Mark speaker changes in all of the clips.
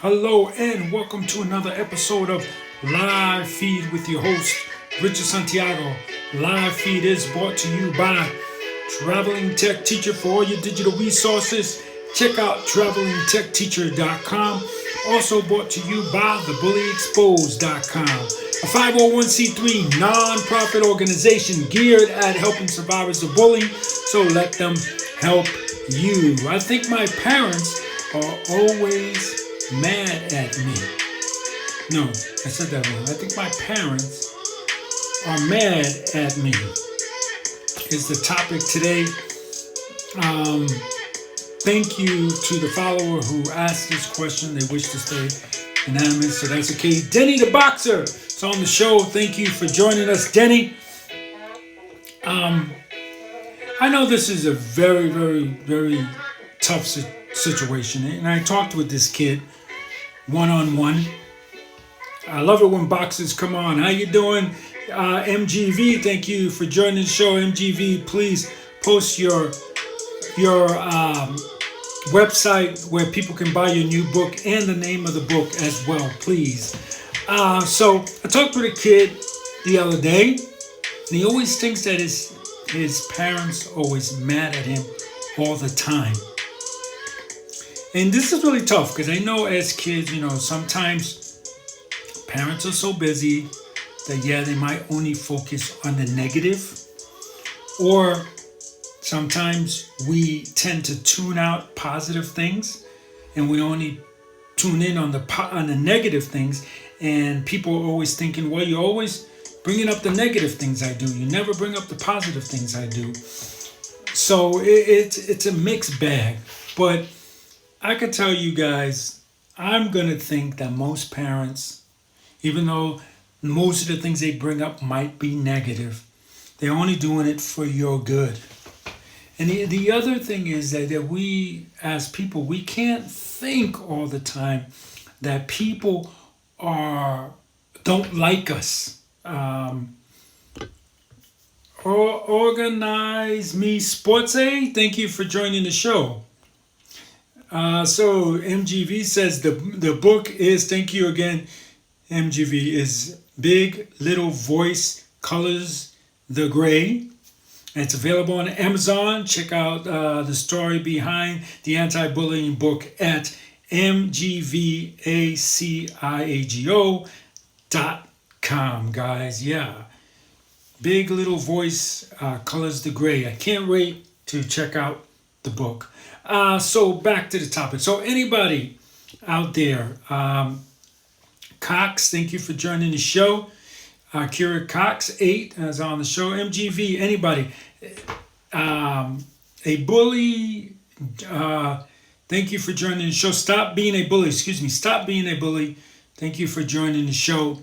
Speaker 1: Hello and welcome to another episode of Live Feed with your host, Richard Santiago. Live Feed is brought to you by Traveling Tech Teacher. For all your digital resources, check out travelingtechteacher.com. Also brought to you by thebullyexposed.com, a 501c3 nonprofit organization geared at helping survivors of bullying, so let them help you. I think my parents are always mad at me. No, I said that wrong. I think my parents are mad at me is the topic today. Thank you to the follower who asked this question. They wish to stay anonymous, so that's okay. Denny the Boxer is on the show. Thank you for joining us, Denny. I know this is a very, very, very tough situation, and I talked with this kid one-on-one. I love it when boxers come on. How you doing, MGV? Thank you for joining the show. MGV, please post your website where people can buy your new book and the name of the book as well, please. So I talked with a kid the other day, and he always thinks that his parents always mad at him all the time. And this is really tough because I know as kids, sometimes parents are so busy that, they might only focus on the negative. Or sometimes we tend to tune out positive things and we only tune in on the negative things. And people are always thinking, well, you're always bringing up the negative things I do. You never bring up the positive things I do. So it's a mixed bag. But I could tell you guys, I'm going to think that most parents, even though most of the things they bring up might be negative, they're only doing it for your good. And the other thing is that we, as people, we can't think all the time that people don't like us. Organize Me Sports A, thank you for joining the show. So MGV says the book is, thank you again, MGV, is Big Little Voice Colors the Gray. It's available on Amazon. Check out the story behind the anti-bullying book at mgvaciago.com, guys. Yeah. Big Little Voice Colors the Gray. I can't wait to check out the book. So back to the topic. So anybody out there, Cox, thank you for joining the show. Kira Cox 8 is on the show. MGV, anybody, a bully, thank you for joining the show. Stop being a bully. Stop being a bully. Thank you for joining the show.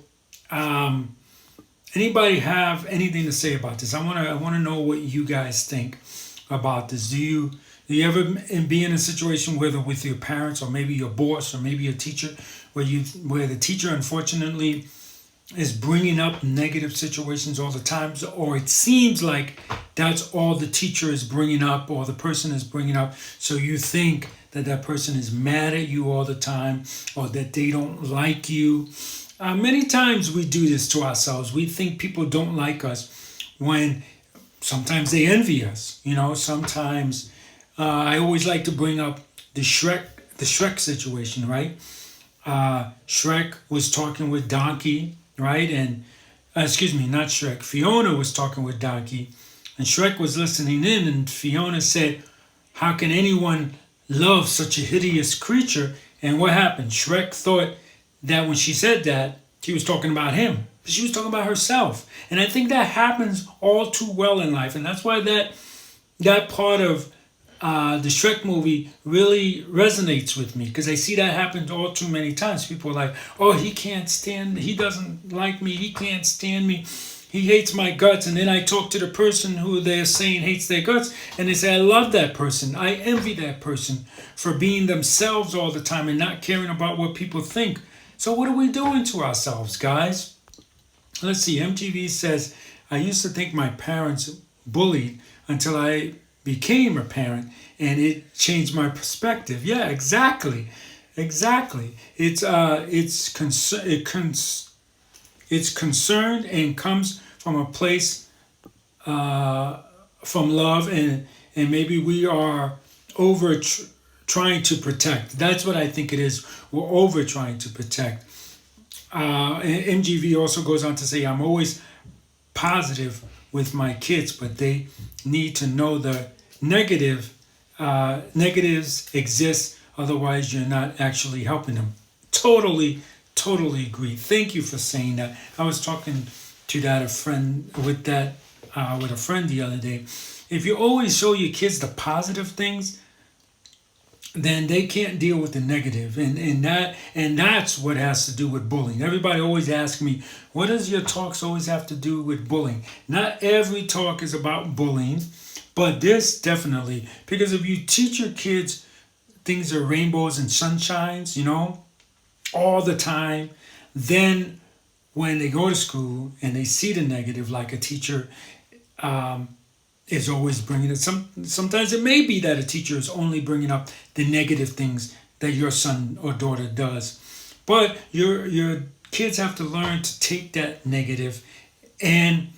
Speaker 1: Anybody have anything to say about this? I want to know what you guys think about this. Do you ever be in a situation, whether with your parents or maybe your boss or maybe your teacher, where the teacher unfortunately is bringing up negative situations all the time, or it seems like that's all the teacher is bringing up or the person is bringing up, so you think that person is mad at you all the time or that they don't like you. Many times we do this to ourselves. We think people don't like us when sometimes they envy us. Sometimes I always like to bring up the Shrek situation, right? Shrek was talking with Donkey, right? And not Shrek. Fiona was talking with Donkey, and Shrek was listening in, and Fiona said, "How can anyone love such a hideous creature?" And what happened? Shrek thought that when she said that, she was talking about him, but she was talking about herself. And I think that happens all too well in life, and that's why that part of the Shrek movie really resonates with me, because I see that happen all too many times. People are like, oh, he doesn't like me, he can't stand me, he hates my guts. And then I talk to the person who they're saying hates their guts, and they say, I love that person, I envy that person for being themselves all the time and not caring about what people think. So what are we doing to ourselves, guys? Let's see, MTV says, I used to think my parents bullied until I became a parent, and it changed my perspective. Yeah, exactly. Exactly. It's concerned and comes from a place uh, from love, and maybe we are over trying to protect. That's what I think it is. We're over trying to protect. And MGV also goes on to say, I'm always positive with my kids, but they need to know the negatives exist. Otherwise, you're not actually helping them. Totally, totally agree. Thank you for saying that. I was talking to that a friend with that with a friend the other day. If you always show your kids the positive things, then they can't deal with the negative, and that's what has to do with bullying. Everybody always asks me, what does your talks always have to do with bullying? Not every talk is about bullying, but this definitely, because if you teach your kids things are rainbows and sunshines, all the time, then when they go to school and they see the negative, like a teacher um, is always bringing it. Sometimes it may be that a teacher is only bringing up the negative things that your son or daughter does, but your kids have to learn to take that negative and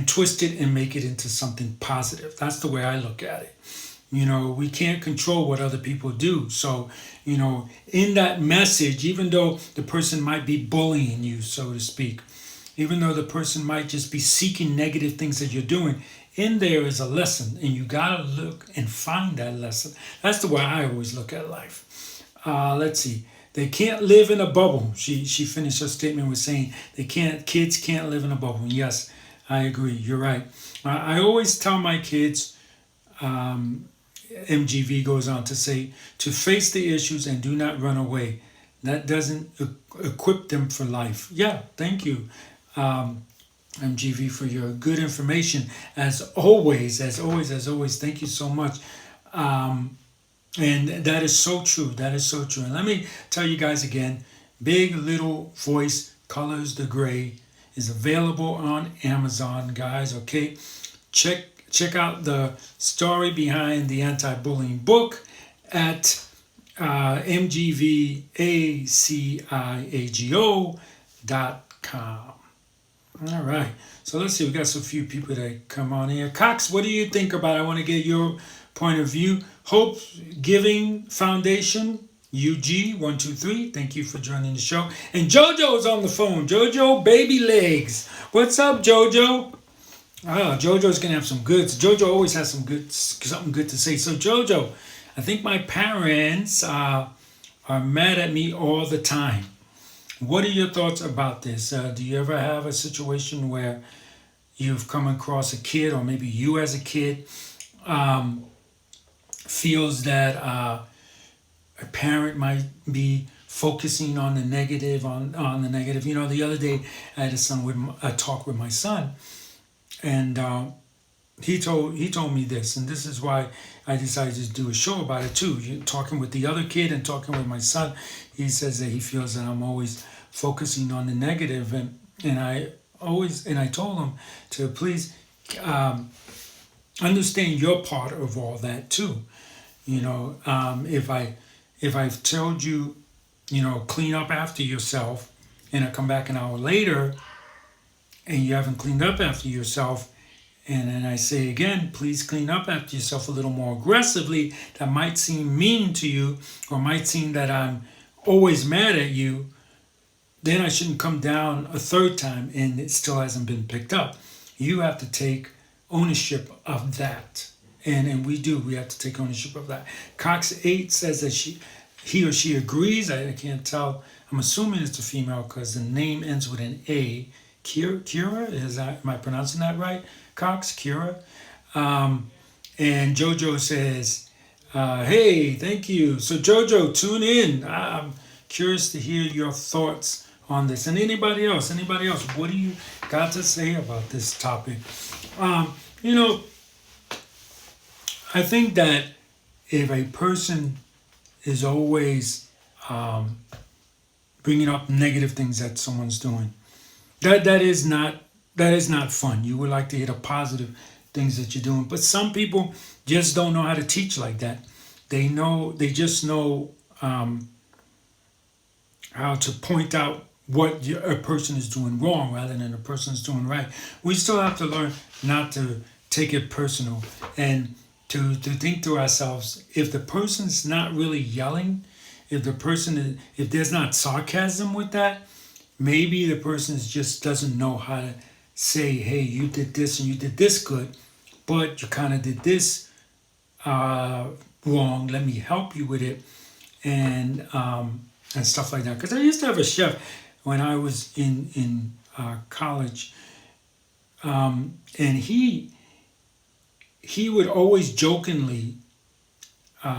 Speaker 1: twist it and make it into something positive. That's the way I look at it. We can't control what other people do. So, in that message, even though the person might be bullying you, so to speak, even though the person might just be seeking negative things that you're doing, in there is a lesson, and you gotta look and find that lesson. That's the way I always look at life. Let's see. They can't live in a bubble. She finished her statement with saying kids can't live in a bubble. Yes, I agree. You're right. I always tell my kids, MGV goes on to say, to face the issues and do not run away. That doesn't equip them for life. Yeah, thank you, MGV, for your good information. As always, as always, as always, thank you so much. And that is so true. That is so true. And let me tell you guys again, Big Little Voice Colors the Gray is available on Amazon, guys. Okay, check out the story behind the anti-bullying book at mgvaciago.com. All right. So let's see. We got some few people that come on here. Cox, what do you think about it? I want to get your point of view. Hope Giving Foundation, UG123. Thank you for joining the show. And JoJo's on the phone. JoJo Baby Legs. What's up, JoJo? Oh, JoJo's gonna have some goods. JoJo always has something good to say. So JoJo, I think my parents are mad at me all the time. What are your thoughts about this? Do you ever have a situation where you've come across a kid, or maybe you as a kid, feels that a parent might be focusing on the negative, on the negative? The other day I had a talk with my son, and he told me this, and this is why I decided to do a show about it too. Talking with the other kid and talking with my son, he says that he feels that I'm always focusing on the negative, and I told him to please understand your part of all that too. If I've told you, clean up after yourself, and I come back an hour later and you haven't cleaned up after yourself, and then I say again, please clean up after yourself a little more aggressively, that might seem mean to you, or might seem that I'm always mad at you, then I shouldn't come down a third time and it still hasn't been picked up. You have to take ownership of that. And we have to take ownership of that. Cox 8 says that he or she agrees. I can't tell. I'm assuming it's a female because the name ends with an A. Kira, am I pronouncing that right? Cox, Kira. And Jojo says, hey, thank you. So Jojo, tune in. I'm curious to hear your thoughts on this. And anybody else, what do you got to say about this topic? I think that if a person is always bringing up negative things that someone's doing, that is not fun. You would like to hear the positive things that you're doing, but some people just don't know how to teach like that. They just know how to point out what a person is doing wrong rather than a person is doing right. We still have to learn not to take it personal and to think to ourselves, if the person's not really yelling, if there's not sarcasm with that, maybe the person just doesn't know how to say, hey, you did this and you did this good, but you kind of did this wrong. Let me help you with it, and stuff like that. Because I used to have a chef when I was in college, and he would always jokingly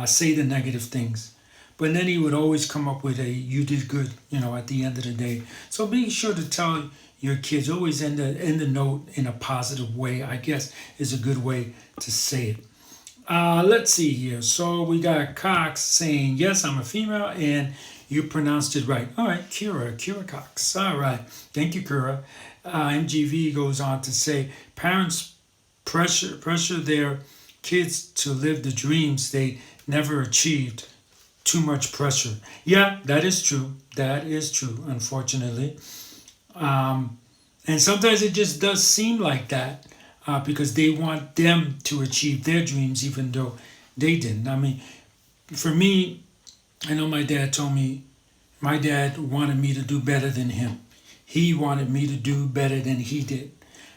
Speaker 1: say the negative things, but then he would always come up with a "you did good," at the end of the day. So be sure to tell your kids, always end the note in a positive way, I guess, is a good way to say it. Let's see here. So we got Cox saying, yes, I'm a female, and you pronounced it right. All right, Kira Cox. All right. Thank you, Kira. MGV goes on to say, parents pressure their kids to live the dreams they never achieved. Too much pressure. Yeah, that is true. That is true, unfortunately. And sometimes it just does seem like that, because they want them to achieve their dreams even though they didn't. I mean, for me, I know my dad wanted me to do better than him. He wanted me to do better than he did.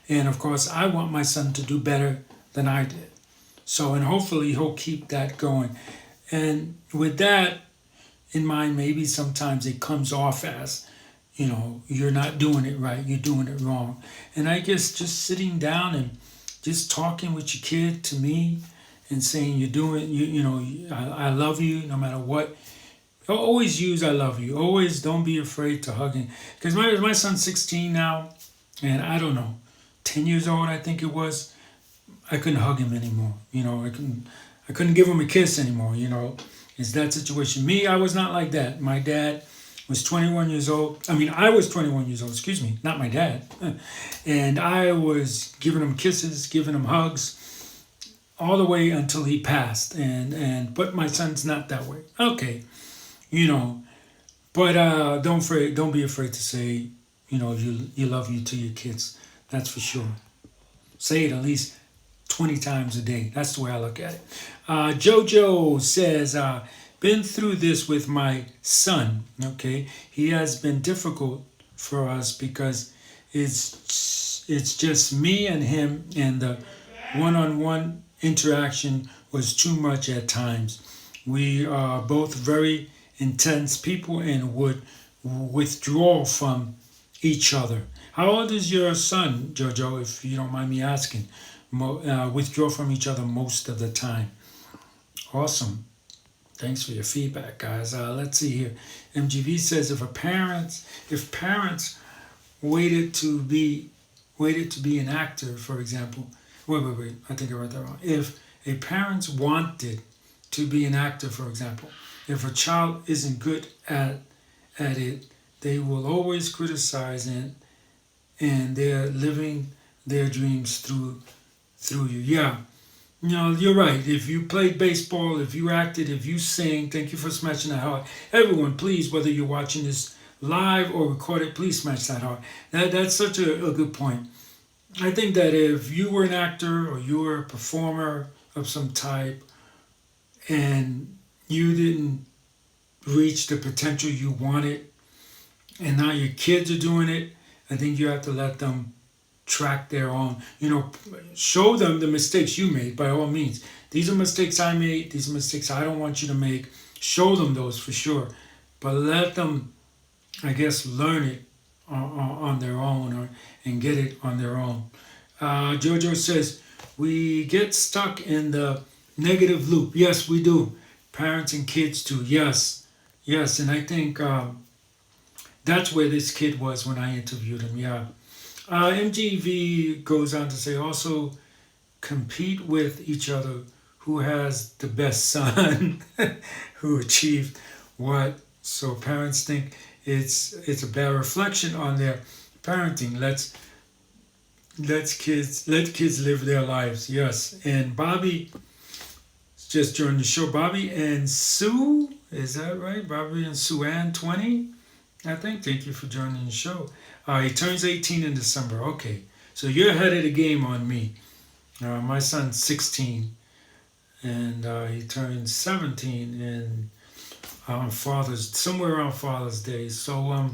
Speaker 1: And of course, I want my son to do better than I did. So, and hopefully he'll keep that going. And with that in mind, maybe sometimes it comes off as, you're not doing it right, you're doing it wrong. And I guess just sitting down and just talking with your kid, to me, and saying you're doing, I love you no matter what. Always use "I love you." Always don't be afraid to hugging. Because my son's 16 now, and I don't know, 10 years old I think it was. I couldn't hug him anymore. I couldn't give him a kiss anymore. It's that situation. Me, I was not like that. My dad was 21 years old. I mean, I was 21 years old. Excuse me, not my dad. And I was giving him kisses, giving him hugs, all the way until he passed. But my son's not that way. Okay, you know. But don't be afraid to say, you love you to your kids. That's for sure. Say it at least 20 times a day. That's the way I look at it. Jojo says, been through this with my son. Okay, he has been difficult for us because it's just me and him, and the one-on-one interaction was too much at times. We are both very intense people and would withdraw from each other. How old is your son, Jojo, if you don't mind me asking? Withdraw from each other most of the time. Awesome. Thanks for your feedback, guys. Let's see here. MGV says, if parents waited to be an actor, for example. Wait. I think I read that wrong. If a parent wanted to be an actor, for example, if a child isn't good at it, they will always criticize it, and they're living their dreams through you. Yeah. You're right. If you played baseball, if you acted, if you sing, thank you for smashing that heart. Everyone, please, whether you're watching this live or recorded, please smash that heart. That's such a good point. I think that if you were an actor or you were a performer of some type and you didn't reach the potential you wanted, and now your kids are doing it, I think you have to let them track their own, show them the mistakes you made by all means. These are mistakes I made, these are mistakes I don't want you to make. Show them those for sure. But let them, I guess, learn it on their own, and get it on their own. Jojo says, we get stuck in the negative loop. Yes, we do. Parents and kids too. Yes. And I think that's where this kid was when I interviewed him. Yeah. MGV goes on to say, also compete with each other, who has the best son, who achieved what. So parents think it's a bad reflection on their parenting. Let kids live their lives. Yes. And Bobby just joined the show. Bobby and Sue, is that right? Bobby and Sue Ann 20. I think. Thank you for joining the show. He turns 18 in December. Okay, so you're ahead of the game on me. My son's 16, and he turns 17 in Father's somewhere around Father's Day. So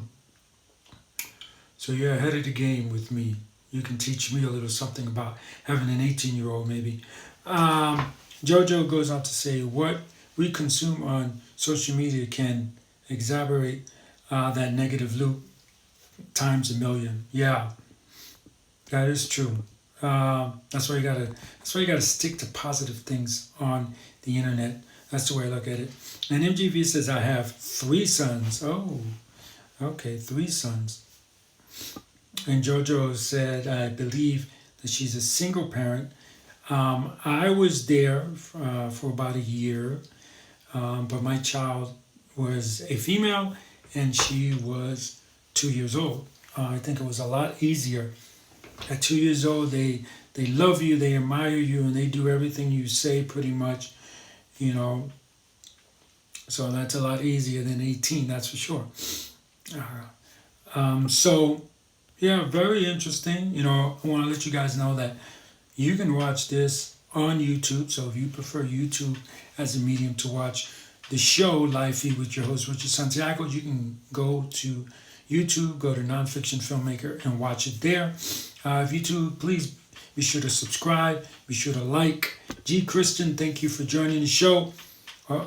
Speaker 1: you're ahead of the game with me. You can teach me a little something about having an 18-year-old maybe. Jojo goes on to say what we consume on social media can exacerbate that negative loop times a million. Yeah, that is true. That's why you gotta. That's why you gotta stick to positive things on the internet. That's the way I look at it. And MGV says I have three sons. Oh, okay, three sons. And JoJo said I believe that she's a single parent. I was there for about a year, but my child was a female, and she was 2 years old. I think it was a lot easier. At 2 years old, they love you, they admire you, and they do everything you say pretty much. You know, so that's a lot easier than 18, that's for sure. So yeah, very interesting. I want to let you guys know that you can watch this on YouTube. So if you prefer YouTube as a medium to watch the show Live Feed with your host Richard Santiago, you can go to YouTube, go to Nonfiction Filmmaker, and watch it there. If you too, please be sure to subscribe, be sure to like. G. Christian, thank you for joining the show. Be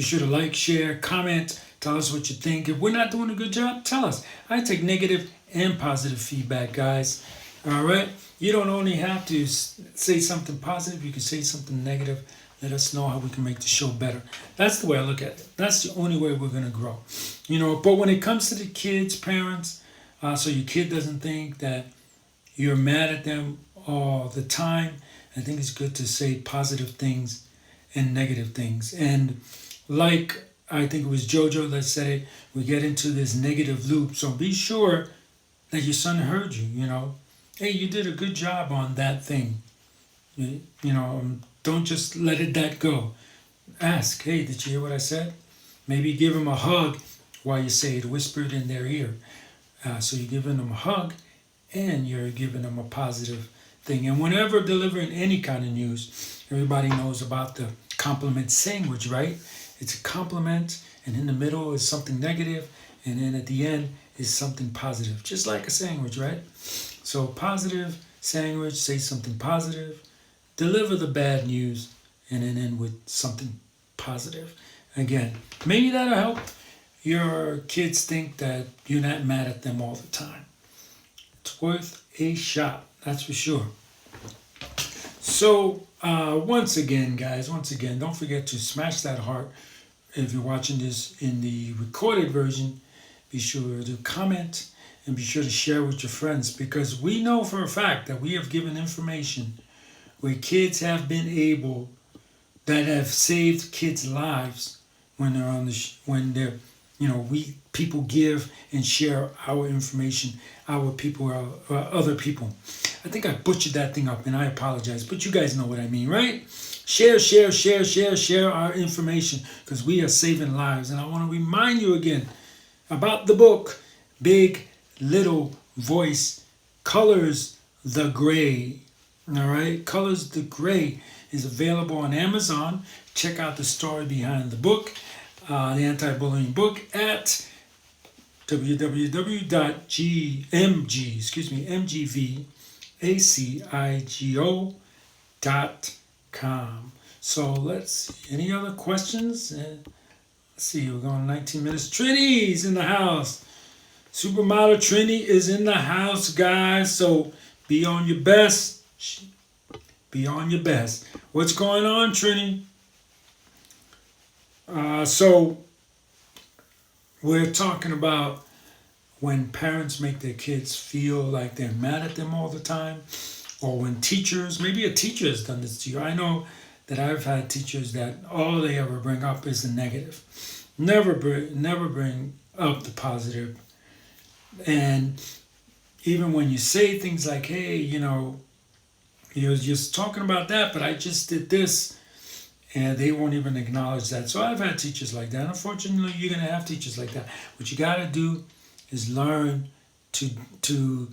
Speaker 1: sure to like, share, comment, tell us what you think. If we're not doing a good job, tell us. I take negative and positive feedback, guys. All right? You don't only have to say something positive, you can say something negative. Let us know how we can make the show better. That's the way I look at it. That's the only way we're going to grow. But when it comes to the kids, parents, so your kid doesn't think that you're mad at them all the time, I think it's good to say positive things and negative things. And like I think it was JoJo that said it, we get into this negative loop. So be sure that your son heard you. Hey, you did a good job on that thing. Don't just let that go. Ask, hey, did you hear what I said? Maybe give them a hug while you say it, whispered in their ear. So you're giving them a hug and you're giving them a positive thing. And whenever delivering any kind of news, everybody knows about the compliment sandwich, right? It's a compliment, and in the middle is something negative, and then at the end is something positive, just like a sandwich, right? So positive sandwich, say something positive, deliver the bad news, and then end with something positive. Again, maybe that'll help your kids think that you're not mad at them all the time. It's worth a shot, that's for sure. So once again, guys, don't forget to smash that heart. If you're watching this in the recorded version, be sure to comment and be sure to share with your friends, because we know for a fact that we have given information where kids have been able, that have saved kids' lives when they're on when they're, we people give and share our information, our people, other people. I think I butchered that thing up, and I apologize, but you guys know what I mean, right? Share our information, because we are saving lives. And I want to remind you again about the book, Big Little Voice, Colors the Gray. All right, Colors the Gray is available on Amazon. Check out the story behind the book, the anti-bullying book, at mgvacigo.com. So let's see. Any other questions? Let's see. We're going 19 minutes. Trini's in the house. Supermodel Trini is in the house, guys. So be on your best. Be on your best. What's going on, Trini? So we're talking about when parents make their kids feel like they're mad at them all the time, or when teachers, maybe a teacher has done this to you. I know that I've had teachers that all they ever bring up is the negative. Never bring up the positive. And even when you say things like, hey, you're just talking about that, but I just did this. and they won't even acknowledge that. So I've had teachers like that. Unfortunately, you're gonna have teachers like that. What you gotta do is learn to to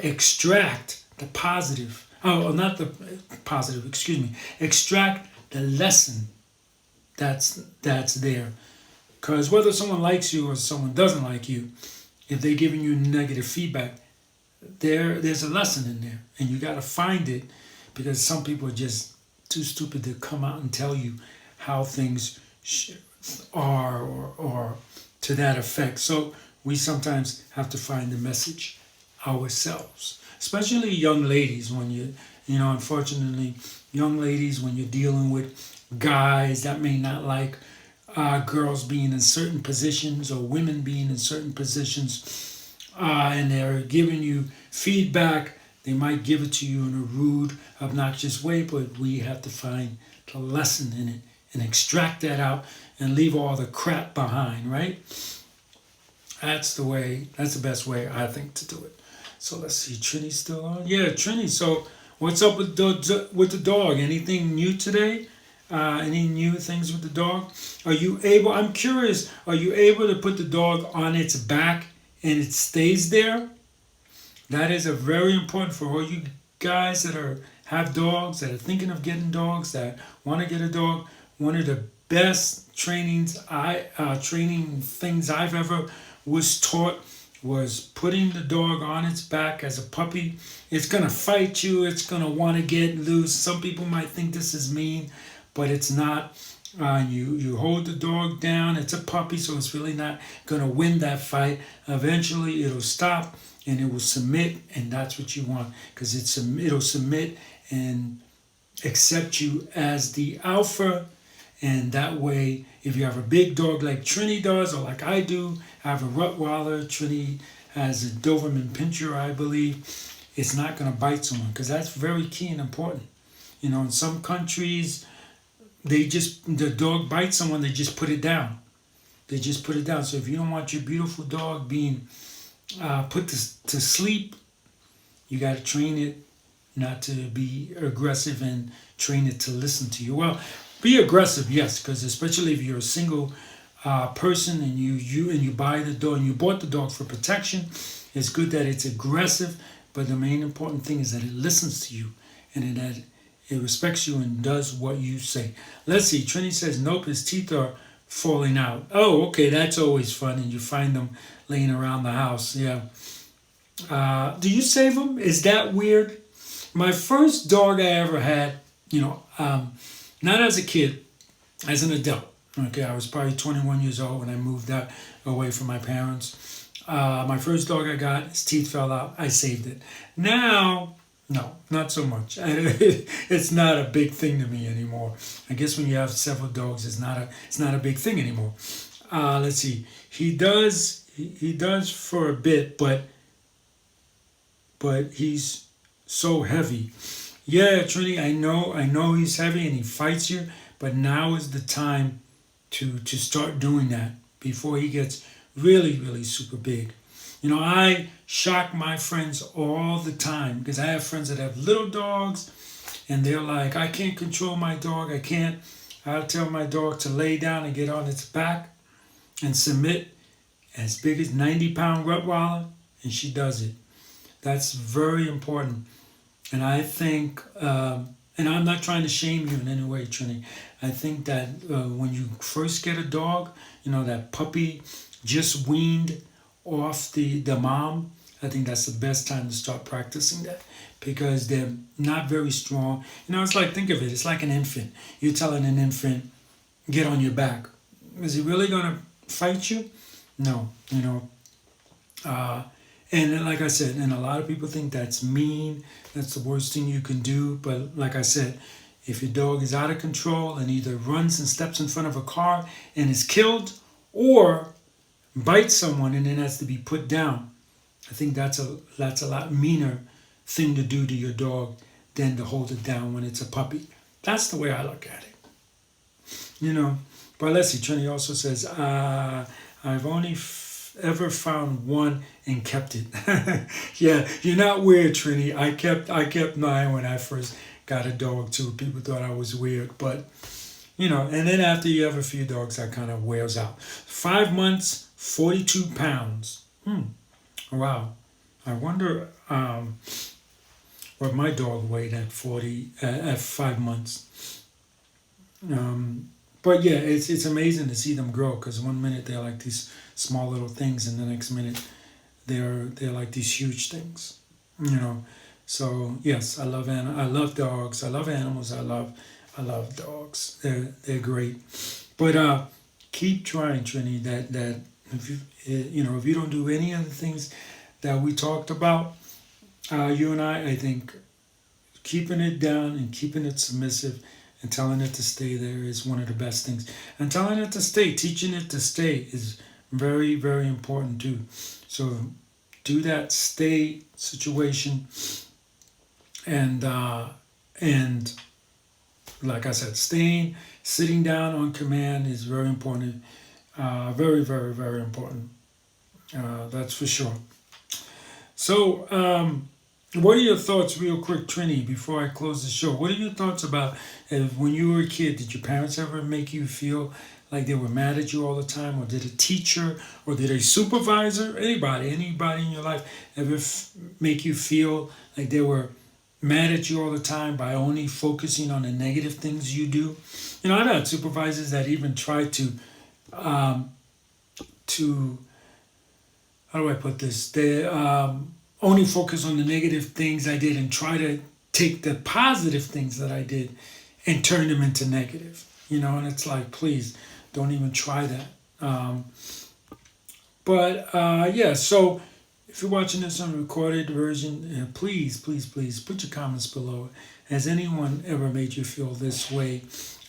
Speaker 1: extract the positive. Oh, not the positive. Excuse me. Extract the lesson that's there. Because whether someone likes you or someone doesn't like you, if they're giving you negative feedback, there's a lesson in there, and you got to find it, because some people are just too stupid to come out and tell you how things are, or to that effect. So we sometimes have to find the message ourselves, especially young ladies. When unfortunately, young ladies, when you're dealing with guys that may not like girls being in certain positions, or women being in certain positions, and they're giving you feedback. They might give it to you in a rude, obnoxious way, but we have to find the lesson in it and extract that out and leave all the crap behind, right? That's the way, that's the best way, I think, to do it. So let's see, Trini's still on? Yeah, Trini, so what's up with the dog? Anything new today? Any new things with the dog? Are you able, I'm curious, are you able to put the dog on its back and it stays there? That is a very important for all you guys that have dogs, that are thinking of getting dogs, that want to get a dog. One of the best training things I've ever was taught was putting the dog on its back as a puppy. It's gonna fight you. It's gonna want to get loose. Some people might think this is mean, but it's not. You hold the dog down. It's a puppy, so it's really not gonna win that fight. Eventually, it'll stop and it will submit, and that's what you want, because it'll submit and accept you as the alpha. And that way, if you have a big dog like Trini does, or like I do, I have a Rottweiler. Trini has a Doberman Pinscher, I believe. It's not going to bite someone, because that's very key and important. In some countries, the dog bites someone, they just put it down. They just put it down. So if you don't want your beautiful dog being put to sleep, you got to train it not to be aggressive, and train it to listen to you. Well, be aggressive, yes, because especially if you're a single person, and you buy the dog, and you bought the dog for protection, it's good that it's aggressive. But the main important thing is that it listens to you, and that it respects you and does what you say. Let's see. Trini says, nope, his teeth are falling out. Oh, okay, that's always fun, and you find them laying around the house. Yeah. Do you save them? Is that weird? My first dog I ever had, not as a kid, as an adult. Okay, I was probably 21 years old when I moved out away from my parents. My first dog I got, his teeth fell out. I saved it. Now, no, not so much. It's not a big thing to me anymore. I guess when you have several dogs, it's not a big thing anymore. Let's see. He does for a bit, but he's so heavy. Yeah, Trini, I know he's heavy and he fights you, but now is the time to start doing that before he gets really, really super big. I shock my friends all the time, because I have friends that have little dogs, and they're like, I can't control my dog. I'll tell my dog to lay down and get on its back and submit, as big as 90-pound Rottweiler, and she does it. That's very important. And I think, and I'm not trying to shame you in any way, Trini. I think that when you first get a dog, that puppy just weaned off the mom, I think that's the best time to start practicing that, because they're not very strong. It's like, think of it, it's like an infant. You're telling an infant, get on your back. Is he really going to fight you? No, and like I said, and a lot of people think that's mean, that's the worst thing you can do. But like I said, if your dog is out of control and either runs and steps in front of a car and is killed, or bites someone and then has to be put down, I think that's a lot meaner thing to do to your dog than to hold it down when it's a puppy. That's the way I look at it. But let's see, Trini also says, I've only ever found one and kept it. Yeah, you're not weird, Trini. I kept mine when I first got a dog too. People thought I was weird, but you know. And then after you have a few dogs, that kind of wears out. 5 months, 42 pounds. Wow. I wonder what my dog weighed at 5 months. But yeah, it's amazing to see them grow because one minute they're like these small little things, and the next minute they're like these huge things. You know. So yes, I love dogs. I love animals. I love dogs. They're great. But keep trying, Trini. That if if you don't do any of the things that we talked about, you and I think keeping it down and keeping it submissive and telling it to stay there is one of the best things. And telling it to stay, teaching it to stay is very, very important too. So do that stay situation, and like I said, sitting down on command is very important. Very, very, very important. That's for sure. So, what are your thoughts, real quick, Trini, before I close the show? What are your thoughts about when you were a kid? Did your parents ever make you feel like they were mad at you all the time, or did a teacher, or did a supervisor, anybody in your life ever make you feel like they were mad at you all the time by only focusing on the negative things you do? You know, I've had supervisors that even try to how do I put this? They only focus on the negative things I did and try to take the positive things that I did and turn them into negative. You know, and it's like, please don't even try that. Yeah, so if you're watching this on a recorded version, please, please, please put your comments below. Has anyone ever made you feel this way?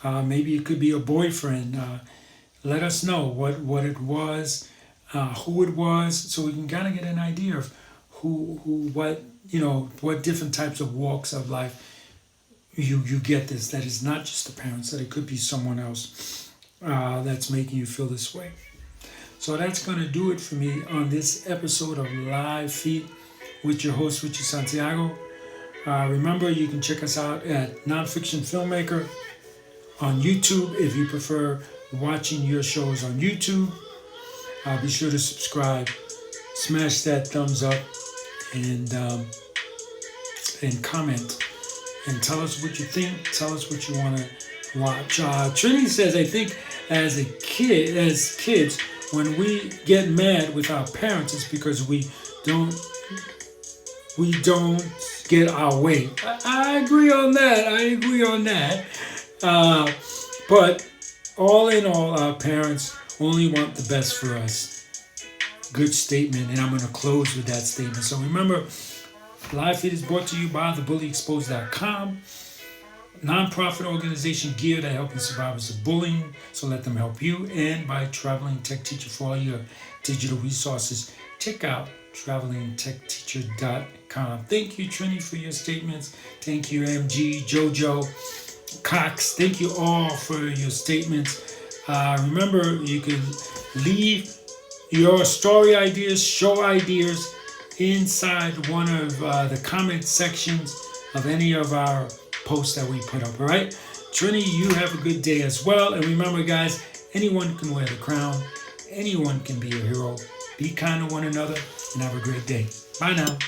Speaker 1: Maybe it could be a boyfriend. Let us know what it was, who it was, so we can kind of get an idea of what different types of walks of life you get this. That is not just the parents, that it could be someone else that's making you feel this way. So that's going to do it for me on this episode of Live Feed with your host, Richie Santiago. Remember, you can check us out at Nonfiction Filmmaker on YouTube if you prefer watching your shows on YouTube. Be sure to subscribe, smash that thumbs up, and comment, and tell us what you think. Tell us what you want to watch. Trini says, I think as kids, when we get mad with our parents, it's because we don't get our way. I agree on that. But all in all, our parents only want the best for us. Good statement, and I'm going to close with that statement. So remember, Live Feed is brought to you by thebullyexposed.com, nonprofit organization geared at helping survivors of bullying, so let them help you, and by Traveling Tech Teacher for all your digital resources. Check out travelingtechteacher.com. Thank you, Trini, for your statements. Thank you, MG, Jojo, Cox. Thank you all for your statements. Remember, you can leave your story ideas, show ideas inside one of the comment sections of any of our posts that we put up, all right? Trini, you have a good day as well. And remember, guys, anyone can wear the crown. Anyone can be a hero. Be kind to one another and have a great day. Bye now.